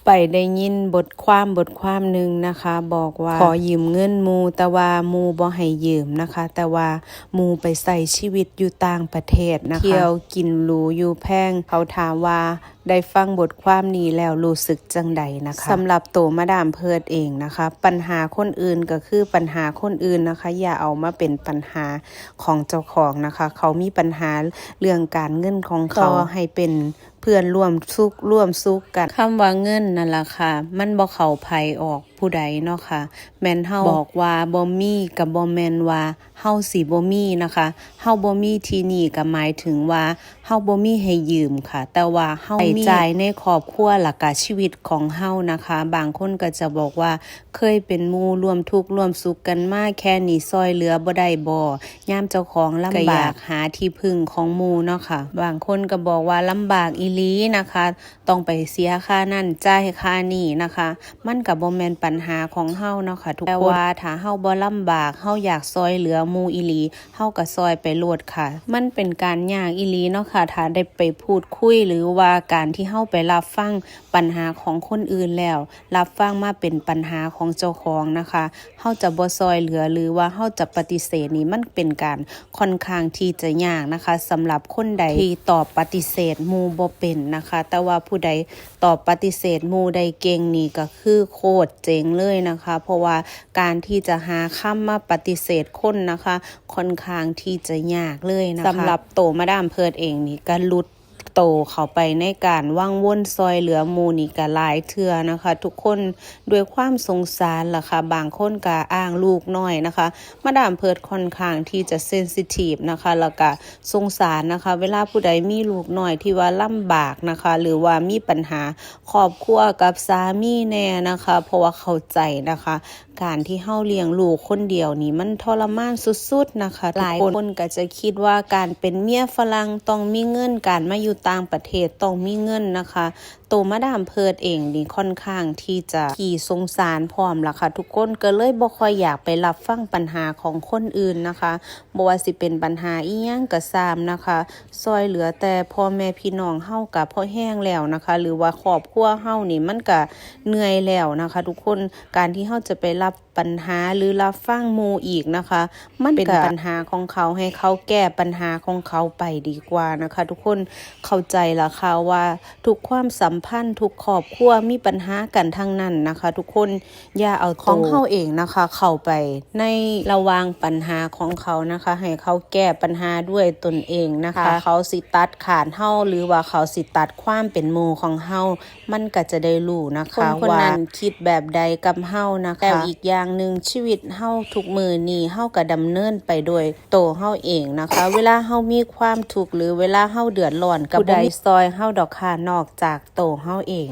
ไปได้ยินบทความหนึ่งนะคะบอกว่าขอยืมเงินหมู่แต่ว่าหมู่บ่ให้ยืมนะคะแต่ว่าหมู่ไปใส่ชีวิตอยู่ต่างประเทศนะคะเที่ยวกินหรูอยู่แพงเขาถามว่าได้ฟังบทความนี้แล้วรู้สึกจังใดนะคะสำหรับตัวมาดามเพิร์ดเองนะคะปัญหาคนอื่นก็คือปัญหาคนอื่นนะคะอย่าเอามาเป็นปัญหาของเจ้าของนะคะเขามีปัญหาเรื่องการเงินของเขาให้เป็นเพื่อนร่วมสุขกันคำว่าเงินนั่นล่ะค่ะมันบ่เข้าไผออกผู้ใดเนาะค่ะแม่นเฮาบอกว่าบ่มีก็บ่แม่นว่าเฮาสิบ่มีนะคะเฮาบ่มีที่นี่ก็หมายถึงว่าเฮาบ่มีให้ยืมค่ะแต่ว่าเฮามีจ่ายในครอบครัวหลักชีวิตของเฮานะคะบางคนก็จะบอกว่าเคยเป็นหมู่ร่วมทุกข์ร่วมสุขกันมาแค่นี้ซอยเหลือบ่ได้บ่ยามเจ้าของลำบากหาที่พึ่งของหมู่เนาะค่ะบางคนก็บอกว่าลำบากอีหลีนะคะต้องไปเสียค่านั่นจ่ายค่านี่นะคะมันก็บ่แม่นปัญหาของเฮาเนาะค่ะทุกคนแต่ว่าถ้าเฮาบ่ลำบากเฮาอยากซอยเหลือหมู่อีหลีเฮาก็ซอยไปโลดค่ะมันเป็นการยากอีหลีเนาะค่ะถ้าได้ไปพูดคุยหรือว่าการที่เฮาไปรับฟังปัญหาของคนอื่นแล้วรับฟังมาเป็นปัญหาของเจ้าของนะคะเฮาจะบ่ซอยเหลือหรือว่าเฮาจะปฏิเสธนี่มันเป็นการค่อนข้างที่จะยากนะคะสำหรับคนใดที่ตอบปฏิเสธหมู่บ่เป็นนะคะแต่ว่าผู้ใดตอบปฏิเสธหมู่ได้เก่งนี่ก็คือโคตรเจ๋งเลยนะคะเพราะว่าการที่จะหาคำมาปฏิเสธคนนะคะค่อนข้างที่จะยากเลยนะคะสำหรับโตมาดามเพิร์ดเองนี่ก็ลุดโตเข้าไปในการว่างวนซอยเหลือหมู่นี่ก็หลายเทื่อนะคะทุกคนด้วยความสงสารล่ะค่ะบางคนก็อ้างลูกน้อยนะคะมาดามเพิร์ดค่อนข้างที่จะเซนซิทีฟนะคะแล้วก็สงสารนะคะเวลาผู้ใดมีลูกน้อยที่ว่าลำบากนะคะหรือว่ามีปัญหาครอบครัวกับสามีแน่นะคะเพราะว่าเข้าใจนะคะการที่เฮาเลี้ยงลูกคนเดียวนี่มันทรมานสุดๆนะคะหลายคนก็จะคิดว่าการเป็นเมียฝรั่งต้องมีเงินการมาอยู่ต่างประเทศต้องมีเงินนะคะโตมาดามเพิร์ดเองนี่ค่อนข้างที่จะขี้สงสารพร้อมล่ะค่ะทุกคนก็เลยบ่ค่อยอยากไปรับฟังปัญหาของคนอื่นนะคะบ่ว่าสิเป็นปัญหาอีหยังก็ตามนะคะซอยเหลือแต่พ่อแม่พี่น้องเฮาก็พอแห้งแล้วนะคะหรือว่าครอบครัวเฮานี่มันก็เหนื่อยแล้วนะคะทุกคนการที่เฮาจะไปรับปัญหาหรือรับฟังหมู่อีกนะคะมันเป็นปัญหาของเขาให้เขาแก้ปัญหาของเขาไปดีกว่านะคะทุกคนเข้าใจล่ะค่ะว่าทุกความสัมพันธ์ทุกครอบครัวมีปัญหากันทั้งนั้นนะคะทุกคนอย่าเอาของเขาเองนะคะเข้าไปในระหว่างปัญหาของเขานะคะให้เขาแก้ปัญหาด้วยตนเองนะคะเขาสิตัดขาดเฮาหรือว่าเขาสิตัดความเป็นหมู่ของเฮามันก็จะได้รู้นะคะคนนั้นคิดแบบใดกับเฮานะคะแต่อีกอย่างหนึ่งชีวิตเฮาทุกมื้อนี้เฮาก็ดำเนินไปโดยโตเฮาเองนะคะเวลาเฮามีความทุกข์หรือเวลาเฮาเดือดร้อนกับผู้ใดซอยเฮาดอกค่ะนอกจากโตเฮาเอง